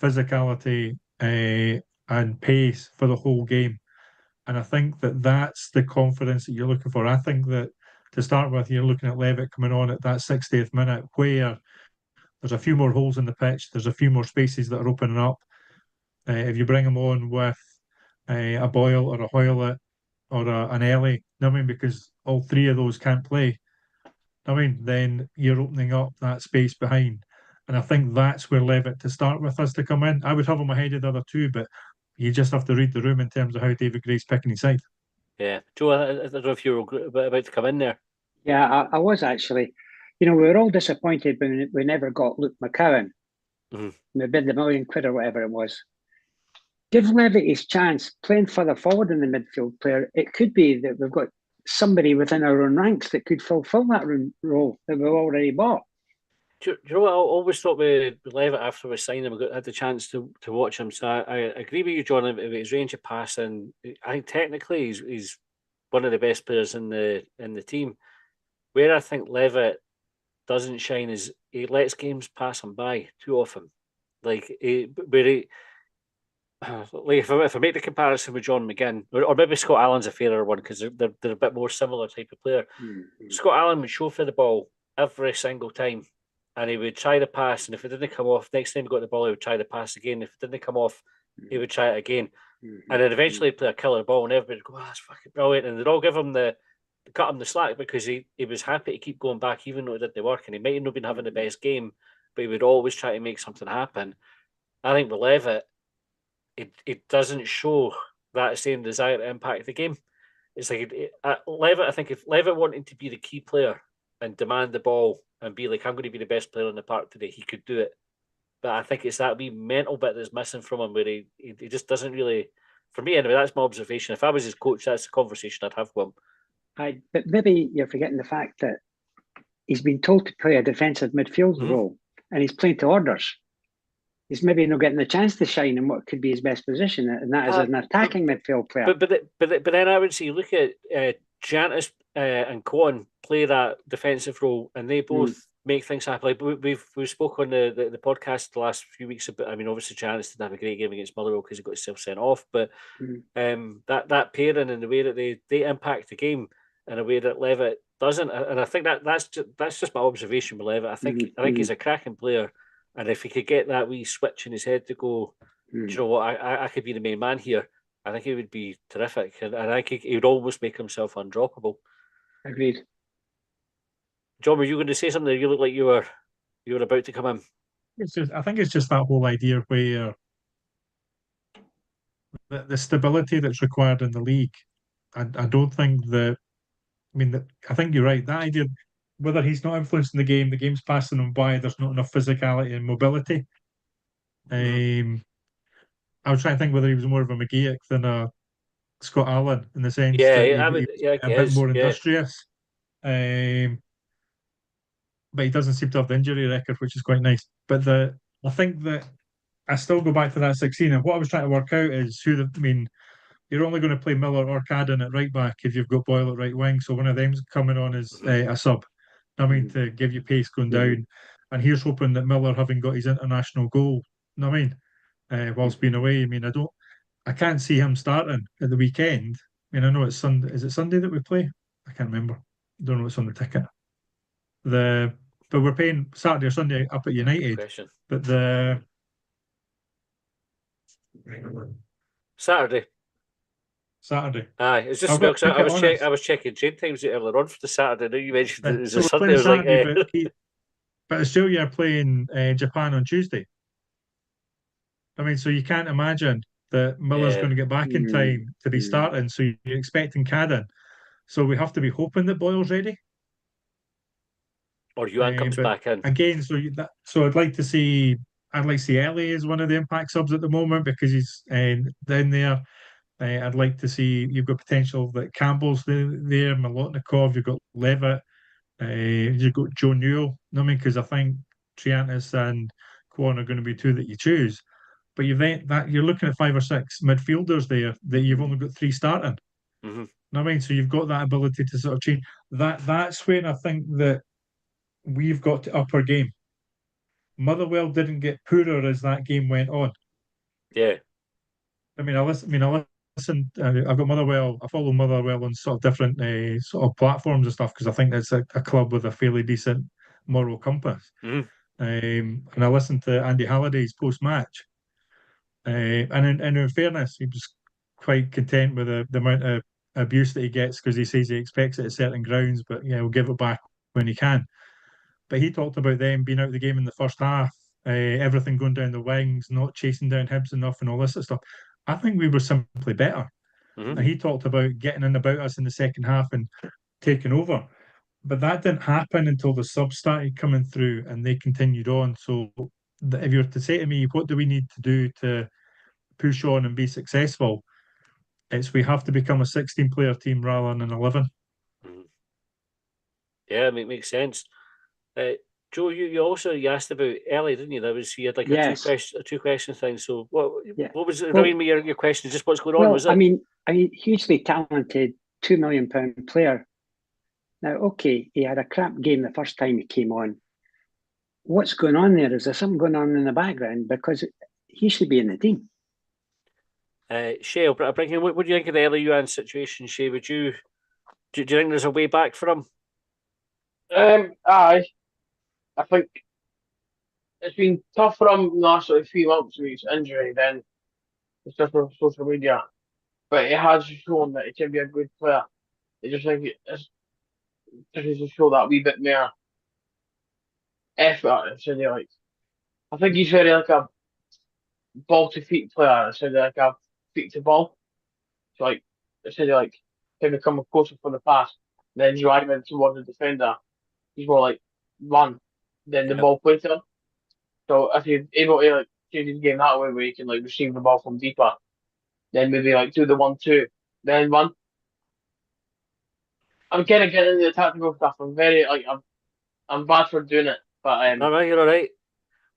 physicality, and pace for the whole game. And I think that that's the confidence that you're looking for. I think that to start with, you're looking at Levitt coming on at that 60th minute where there's a few more holes in the pitch, there's a few more spaces that are opening up. If you bring him on with a Boyle or a Hoylett or an Elie, you know what I mean? Because all three of those can't play, I mean, then you're opening up that space behind. And I think that's where Levitt to start with has to come in. I would have him ahead of the other two, but you just have to read the room in terms of how David Gray's picking his side. Yeah. Joe, I don't know if you were about to come in there. Yeah, I was actually. You know, we were all disappointed when we never got Luke McCowan. We bid the £1 million or whatever it was. Give Levitt his chance playing further forward in the midfield player. It could be that we've got somebody within our own ranks that could fulfil that role that we've already bought. Do you know what I always thought with Levitt after we signed him, we had the chance to watch him. So I agree with you, John, about his range of passing. I think technically he's one of the best players in the team. Where I think Levitt doesn't shine is he lets games pass him by too often. Like if I make the comparison with John McGinn, or maybe Scott Allen's a fairer one because they're a bit more similar type of player. Scott Allen would show for the ball every single time, and he would try the pass, and if it didn't come off, next time he got the ball, he would try the pass again. If it didn't come off, he would try it again, and then eventually he'd play a killer ball, and everybody would go, "Oh, that's fucking brilliant," and they'd all give him cut him the slack because he was happy to keep going back even though it didn't work, and he might have not been having the best game, but he would always try to make something happen. I think with Levitt, it doesn't show that same desire to impact the game. It's like Levitt. I think if Levitt wanted to be the key player and demand the ball and be like, I'm going to be the best player on the park today, he could do it. But I think it's that wee mental bit that's missing from him where he just doesn't really, for me anyway, that's my observation. If I was his coach, that's the conversation I'd have with him. But maybe you're forgetting the fact that he's been told to play a defensive midfield role and he's playing to orders. He's maybe not getting the chance to shine in what could be his best position, and that is an attacking midfield player. But then I would say, look at Giannis and Cohen play that defensive role, and they both make things happen. Like we've spoke on the podcast the last few weeks about. I mean, obviously Giannis didn't have a great game against Motherwell because he got himself sent off, but that pairing and the way that they impact the game in a way that Levitt doesn't, and I think that's just my observation with Levitt. I think he's a cracking player. And if he could get that wee switch in his head to go, do you know what, I could be the main man here, I think he would be terrific. And I think he would almost make himself undroppable. Agreed. John, were you going to say something? You look like you were about to come in. I think it's just that whole idea where the stability that's required in the league. I don't think that. I mean, I think you're right. That idea, whether he's not influencing the game's passing him by. There's not enough physicality and mobility. I was trying to think whether he was more of a McGeoch than a Scott Allen in the sense that he was a bit more industrious. But he doesn't seem to have the injury record, which is quite nice. But I think that I still go back to that 16. And what I was trying to work out is you're only going to play Miller or Cadden at right back if you've got Boyle at right wing. So one of them's coming on as a sub. To give you pace going down. And here's hoping that Miller, having got his international goal, whilst being away. I can't see him starting at the weekend. I know it's Sunday. Is it Sunday that we play? I can't remember. Don't know what's on the ticket. But we're paying Saturday or Sunday up at United. But Saturday. Aye, it's just because I was checking train times earlier on for the Saturday. Now you mentioned it was a Sunday. I was like, but Australia are playing Japan on Tuesday. So you can't imagine that Miller's going to get back in time to be starting. So you're expecting Cadden. So we have to be hoping that Boyle's ready. Or Youan comes back in again. So I'd like to see Elie as one of the impact subs at the moment because he's down there. I'd like to see you've got potential that Campbell's there, Molotnikov, you've got Levitt, you've got Joe Newell. Because I think Triantis and Kwon are going to be two that you choose. But you're looking at 5 or 6 midfielders there that you've only got 3 starting. So you've got that ability to sort of change. That's when I think that we've got to up our game. Motherwell didn't get poorer as that game went on. Yeah. I've got Motherwell. I follow Motherwell on sort of different sort of platforms and stuff because I think it's a club with a fairly decent moral compass. And I listened to Andy Halliday's post-match. And in fairness, he was quite content with the amount of abuse that he gets because he says he expects it at certain grounds, but he'll give it back when he can. But he talked about them being out of the game in the first half, everything going down the wings, not chasing down Hibs enough and all this sort of stuff. I think we were simply better. And he talked about getting in about us in the second half and taking over. But that didn't happen until the subs started coming through and they continued on. So if you were to say to me, what do we need to do to push on and be successful? We have to become a 16-player team rather than an 11. Yeah, it makes sense. Joe, you asked about Elie, didn't you? You had like a two-question thing. So what was it? Remind me your question. Just what's going on? Was it? Hugely talented £2 million player. Now, okay, he had a crap game the first time he came on. What's going on there? Is there something going on in the background? Because he should be in the team. Shay, I'll bring him. What do you think of the Elie Youan situation, Shay? Do you think there's a way back for him? Aye. I think it's been tough for him the last 3 months with his injury, then it's just on social media. But he has shown that he can be a good player. I just think it's just needs to show that wee bit more effort. I think he's very like a ball to feet player instead of like a feet to ball. So instead of him to come closer for the pass, then driving towards the defender, he's more like run. Then the ball plays to him. So if you're able to change his game that way, where you can receive the ball from deeper, then maybe do the 1-2, then run. I'm kind of getting into the tactical stuff. I'm very I'm bad for doing it, but no, you're all right.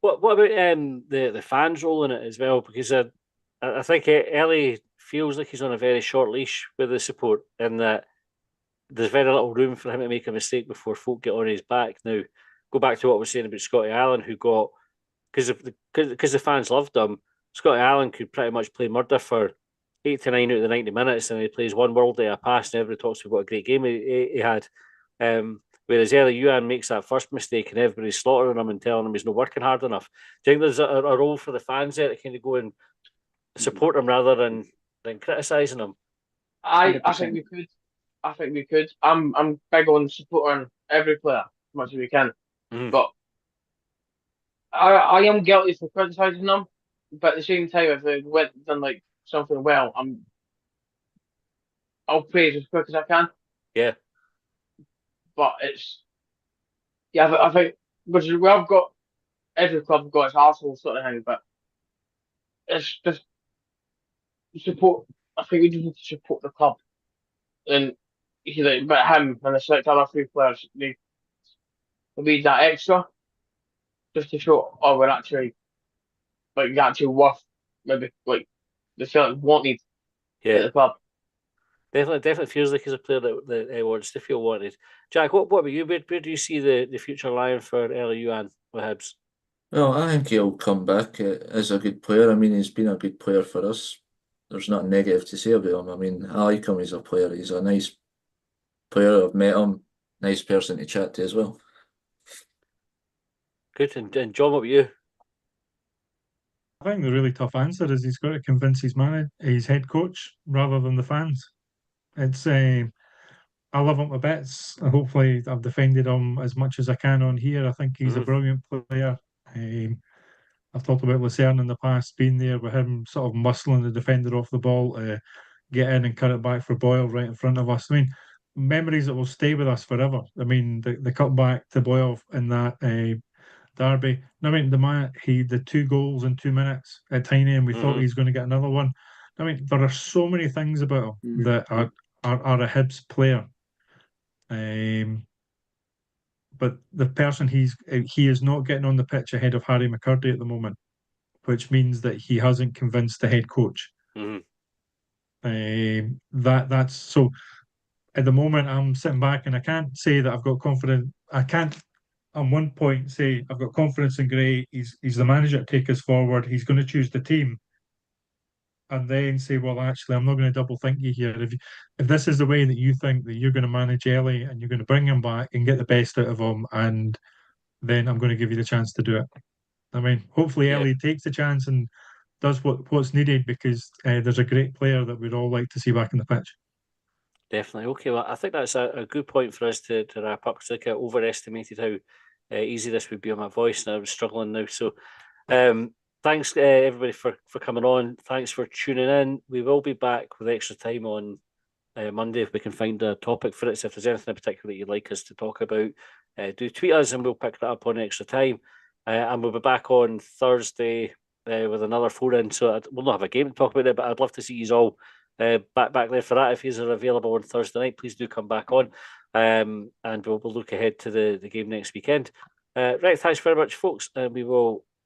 What about the fans role in it as well? Because I think Elie feels like he's on a very short leash with the support, and that there's very little room for him to make a mistake before folk get on his back. Now, go back to what I was saying about Scotty Allen, who got because the fans loved him. Scotty Allen could pretty much play murder for 8 to 9 out of the 90 minutes, and he plays one world day a pass, and everybody talks about what a great game he had. Whereas Elie Youan makes that first mistake, and everybody's slaughtering him and telling him he's not working hard enough. Do you think there's a role for the fans there to kind of go and support him rather than criticising him? I think we could. I think we could. I'm big on supporting every player as much as we can, but I am guilty for criticising them. But at the same time, if they went and done something well, I'll praise as quick as I can. Yeah. But I think because we've got every club got its Arsenal sort of thing, but it's just support. I think we just need to support the club, and but him and the select other three players need that extra just to show we're actually worth maybe like the Celtic wanted at the club. Definitely feels like he's a player that wants to feel wanted. Jack, what about you? Where do you see the future lying for Elie Youan with Hibs? Well, I think he'll come back as a good player. I mean, he's been a good player for us. There's nothing negative to say about him. I mean, I like him as a player. He's a nice player. I've met him. Nice person to chat to as well. Good. And John, what about you? I think the really tough answer is he's got to convince his head coach rather than the fans. It's I love him to bits. Hopefully, I've defended him as much as I can on here. I think he's a brilliant player. I've talked about Lucerne in the past, being there with him sort of muscling the defender off the ball to get in and cut it back for Boyle right in front of us. I mean, memories that will stay with us forever. I mean, the cut back to Boyle in that derby. I mean, the 2 goals in 2 minutes at Tiny, and we thought he's going to get another one. I mean, there are so many things about him that are a Hibs player. But the person he is not getting on the pitch ahead of Harry McCurdy at the moment, which means that he hasn't convinced the head coach. That's so. At the moment, I'm sitting back and I can't say that I've got confidence. I can't, on one point, say I've got confidence in Gray. He's the manager to take us forward. He's going to choose the team, and then say, well, actually, I'm not going to double think you here. If this is the way that you think that you're going to manage Elie and you're going to bring him back and get the best out of him, and then I'm going to give you the chance to do it. I mean, hopefully Elie takes the chance and does what's needed, because there's a great player that we'd all like to see back in the pitch. Definitely. Okay, well, I think that's a good point for us to wrap up, because I think I overestimated how easy this would be on my voice, and I was struggling now. So thanks everybody for coming on. Thanks for tuning in. We will be back with extra time on Monday if we can find a topic for it. So if there's anything in particular that you'd like us to talk about, do tweet us and we'll pick that up on extra time. And we'll be back on Thursday with another 4-in. So we'll not have a game to talk about it, but I'd love to see you all back there for that. If you are available on Thursday night, please do come back on. And we'll look ahead to the game next weekend. Right, thanks very much, folks. And we will